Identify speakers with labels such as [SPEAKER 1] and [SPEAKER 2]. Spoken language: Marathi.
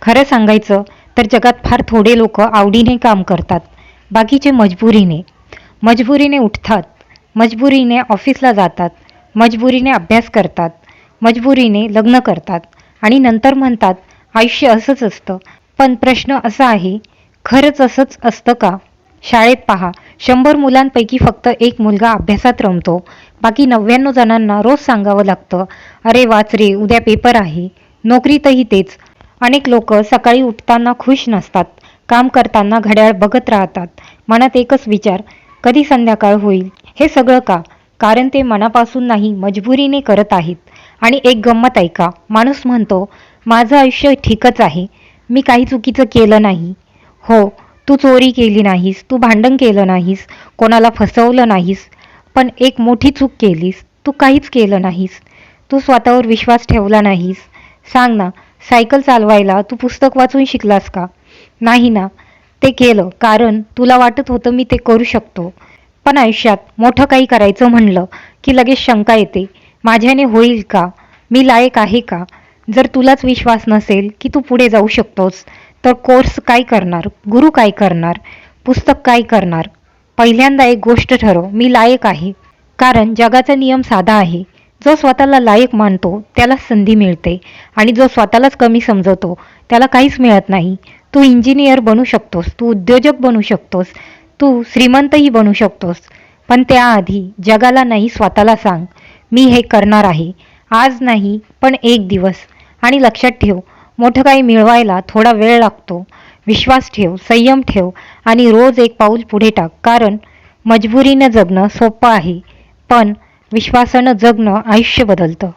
[SPEAKER 1] खरं सांगायचं तर जगात फार थोडे लोक आवडीने काम करतात, बाकीचे मजबुरीने उठतात, मजबुरीने ऑफिसला जातात, मजबुरीने अभ्यास करतात, मजबुरीने लग्न करतात आणि नंतर म्हणतात आयुष्य असंच असतं. पण प्रश्न असा आहे, खरंच असंच असतं का? शाळेत पहा, 100 मुलांपैकी फक्त एक मुलगा अभ्यासात रमतो. बाकी 99 जणांना रोज सांगावं लागतं, अरे वाच रे, उद्या पेपर आहे. नोकरीतही तेच. अनेक लोक सकाळी उठताना खुश नसतात, काम करताना घड्याळ बघत राहतात. मनात एकच विचार, कधी संध्याकाळ होईल? हे सगळं का? कारण ते मनापासून नाही, मजबुरीने करत आहेत. आणि एक गंमत ऐका, माणूस म्हणतो माझं आयुष्य ठीकच आहे, मी काही चुकीचं केलं नाही. हो, तू चोरी केली नाहीस, तू भांडण केलं नाहीस, कोणाला फसवलं नाहीस, पण एक मोठी चूक केलीस. तू काहीच केलं नाहीस. तू स्वतःवर विश्वास ठेवला नाहीस. सांग ना, सायकल चालवायला तू पुस्तक वाचून शिकलास का? नाही ना. ते केलं कारण तुला वाटत होतं मी ते करू शकतो. पण आयुष्यात मोठं काही करायचं म्हणलं की लगेच शंका येते, माझ्याने होईल का? मी लायक आहे का? जर तुलाच विश्वास नसेल की तू पुढे जाऊ शकतोस, तर कोर्स काय करणार? गुरु काय करणार? पुस्तक काय करणार? पहिल्यांदा एक गोष्ट ठरव, मी लायक आहे. कारण जगाचा नियम साधा आहे, जो स्वतःला लायक मानतो त्याला संधी मिळते आणि जो स्वतःलाच कमी समजवतो त्याला काहीच मिळत नाही. तू इंजिनियर बनू शकतोस, तू उद्योजक बनू शकतोस, तू श्रीमंतही बनू शकतोस. पण त्याआधी जगाला नाही, स्वतःला सांग, मी हे करणार आहे. आज नाही, पण एक दिवस. आणि लक्षात ठेव, मोठं काही मिळवायला थोडा वेळ लागतो. विश्वास ठेव, संयम ठेव आणि रोज एक पाऊल पुढे टाक. कारण मजबुरीनं जगणं सोपं आहे, पण विश्वासानं जगणं आयुष्य बदलतं.